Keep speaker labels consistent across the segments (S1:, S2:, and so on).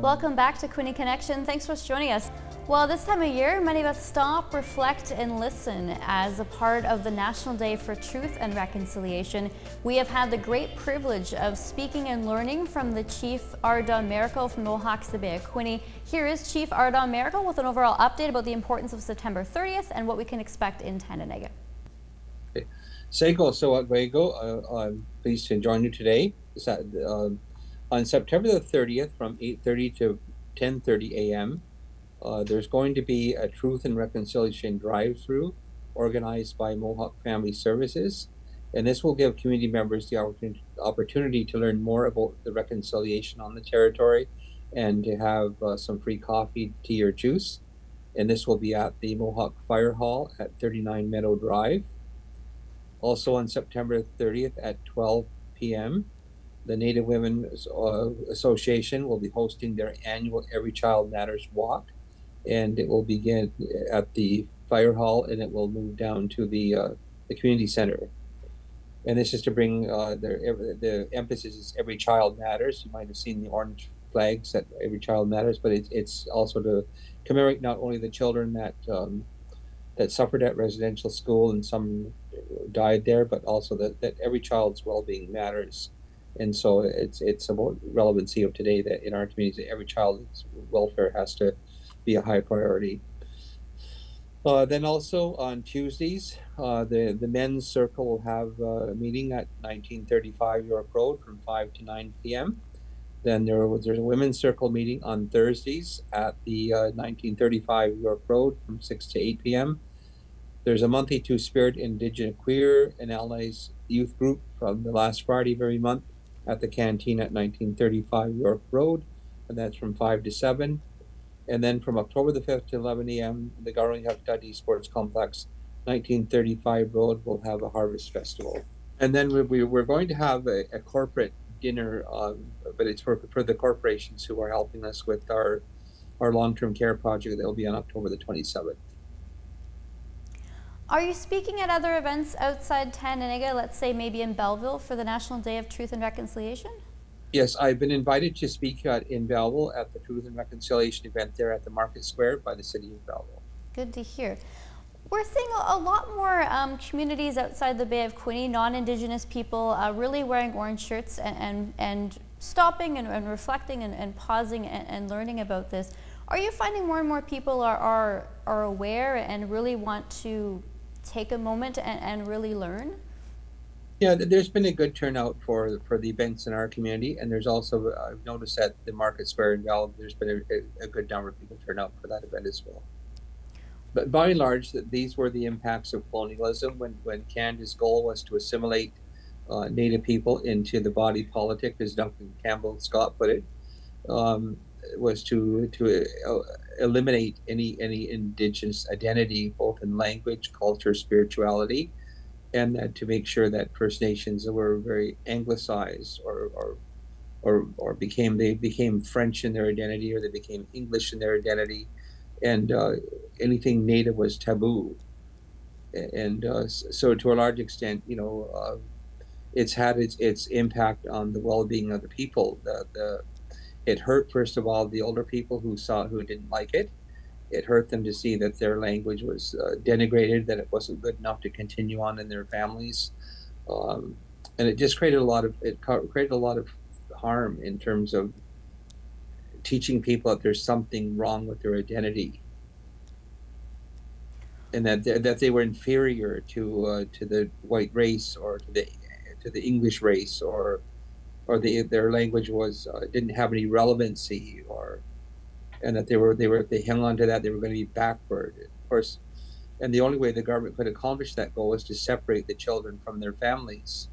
S1: Welcome back to Quinte Connection. Thanks for joining us. Well, this time of year, many of us stop, reflect, and listen as a part of the National Day for Truth and Reconciliation. We have had the great privilege of speaking and learning from the Chief Maracle from Mohawks, the Bay of Quinte. Here is Chief Maracle with an overall update about the importance of September 30th and what we can expect in Tandanega.
S2: Seiko Sawatwego, I'm pleased to join you today. On September the 30th from 8:30 to 10:30 a.m., there's going to be a Truth and Reconciliation drive-through organized by Mohawk Family Services. And this will give community members the opportunity to learn more about the reconciliation on the territory and to have some free coffee, tea, or juice. And this will be at the Mohawk Fire Hall at 39 Meadow Drive. Also on September 30th at 12 p.m., the Native Women's Association will be hosting their annual Every Child Matters Walk, and it will begin at the Fire Hall and it will move down to the community center. And this is to bring the emphasis is Every Child Matters. You might have seen the orange flags at Every Child Matters, but it's also to commemorate not only the children that suffered at residential school and some died there, but also that every child's well-being matters. And so it's about relevancy of today that in our community, every child's welfare has to be a high priority. Then also on Tuesdays, the men's circle will have a meeting at 1935 York Road from 5 to 9 p.m. Then there's a women's circle meeting on Thursdays at the 1935 York Road from 6 to 8 p.m. There's a monthly Two-Spirit Indigenous Queer and Allies youth group from the last Friday of every month at the canteen at 1935 York Road, and that's from 5 to 7. And then from October the 5th to 11 a.m., the Garwin-Haftadi Sports Complex, 1935 Road, will have a harvest festival. And then we're going to have a corporate dinner, but it's for the corporations who are helping us with our long-term care project that will be on October the 27th.
S1: Are you speaking at other events outside Tandanega, let's say maybe in Belleville for the National Day of Truth and Reconciliation?
S2: Yes, I've been invited to speak in Belleville at the Truth and Reconciliation event there at the Market Square by the City of Belleville.
S1: Good to hear. We're seeing a lot more communities outside the Bay of Quinte, non-Indigenous people really wearing orange shirts and stopping and reflecting and pausing and learning about this. Are you finding more and more people are aware and really want to take a moment and really learn?
S2: Yeah, there's been a good turnout for the events in our community, and there's also, I've noticed at the Market Square in Belleville, there's been a good number of people turn out for that event as well. But by and large, these were the impacts of colonialism when Canada's goal was to assimilate Native people into the body politic, as Duncan Campbell Scott put it, was to eliminate any Indigenous identity, both in language, culture, spirituality, and to make sure that First Nations were very anglicized or became French in their identity, or they became English in their identity, and anything Native was taboo. And so to a large extent, it's had its impact on the well-being of the people. It hurt, first of all, the older people who didn't like it. It hurt them to see that their language was denigrated, that it wasn't good enough to continue on in their families, and it just created a lot of harm in terms of teaching people that there's something wrong with their identity, and that they were inferior to the white race or to the English race, or their language didn't have any relevancy, and that if they hung on to that, they were going to be backward. Of course, and the only way the government could accomplish that goal was to separate the children from their families.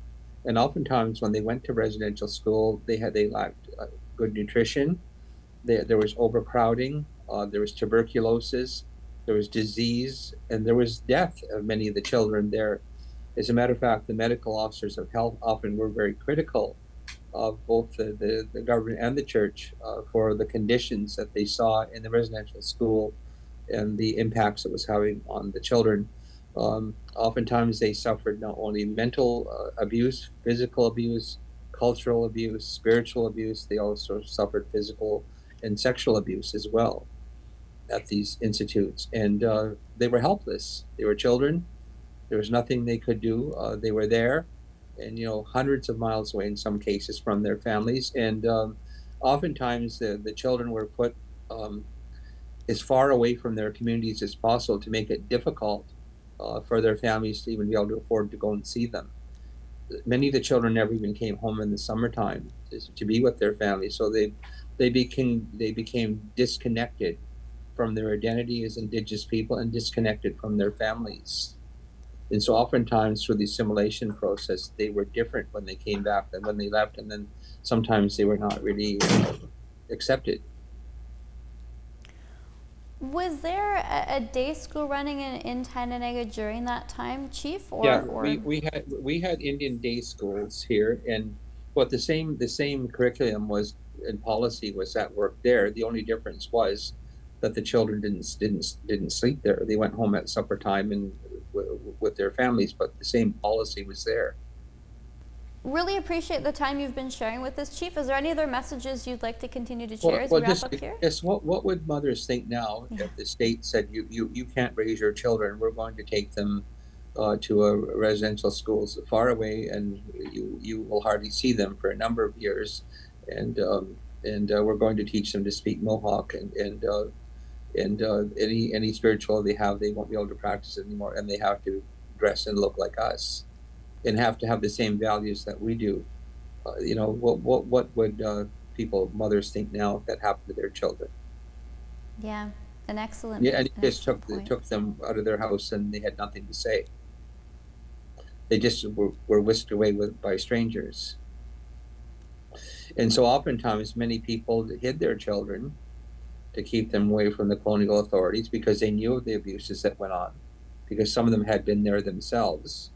S2: And oftentimes, when they went to residential school, they lacked good nutrition. There was overcrowding. There was tuberculosis. There was disease, and there was death of many of the children there. As a matter of fact, the medical officers of health often were very critical of both the government and the church for the conditions that they saw in the residential school and the impacts it was having on the children. Oftentimes they suffered not only mental abuse, physical abuse, cultural abuse, spiritual abuse. They also suffered physical and sexual abuse as well at these institutes. And they were helpless. They were children. There was nothing they could do. They were there, and hundreds of miles away in some cases from their families. And oftentimes the children were put as far away from their communities as possible to make it difficult for their families to even be able to afford to go and see them. Many of the children never even came home in the summertime to be with their families, so they became disconnected from their identity as Indigenous people and disconnected from their families. And so oftentimes through the assimilation process, they were different when they came back than when they left, and then sometimes they were not really accepted.
S1: Was there a day school running in Tyendinaga during that time, Chief?
S2: We had Indian day schools here, and what the same curriculum was and policy was at work there. The only difference was that the children didn't sleep there. They went home at supper time and with their families, but the same policy was there.
S1: Really appreciate the time you've been sharing with us, Chief. Is there any other messages you'd like to continue to share as we wrap up here?
S2: Yes. What would mothers think now if the state said you can't raise your children? We're going to take them to a residential schools far away, and you will hardly see them for a number of years, and we're going to teach them to speak Mohawk, and any spiritual they have, they won't be able to practice it anymore, and they have to dress and look like us, and have to have the same values that we do. What would mothers think now if that happened to their children?
S1: Yeah, an excellent.
S2: Yeah, and it just took them out of their house, and they had nothing to say. They just were whisked away by strangers. And so oftentimes many people hid their children to keep them away from the colonial authorities because they knew of the abuses that went on, because some of them had been there themselves.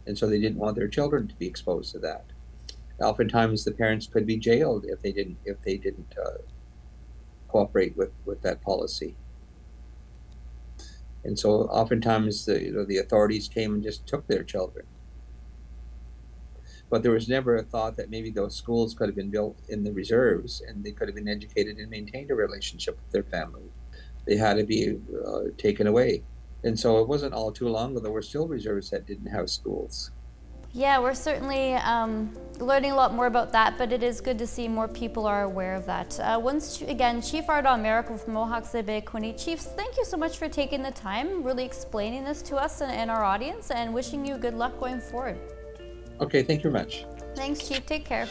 S2: And so they didn't want their children to be exposed to that. Oftentimes the parents could be jailed if they didn't cooperate with that policy. And so oftentimes the authorities came and just took their children. But there was never a thought that maybe those schools could have been built in the reserves and they could have been educated and maintained a relationship with their family. They had to be taken away. And so it wasn't all too long ago, there were still reserves that didn't have schools.
S1: Yeah, we're certainly learning a lot more about that, but it is good to see more people are aware of that. Once again, Chief Maracle from Mohawks at Bay of Quinte. Chiefs, thank you so much for taking the time, really explaining this to us and our audience, and wishing you good luck going forward.
S2: Okay, thank you very much.
S1: Thanks, Chief. Take care.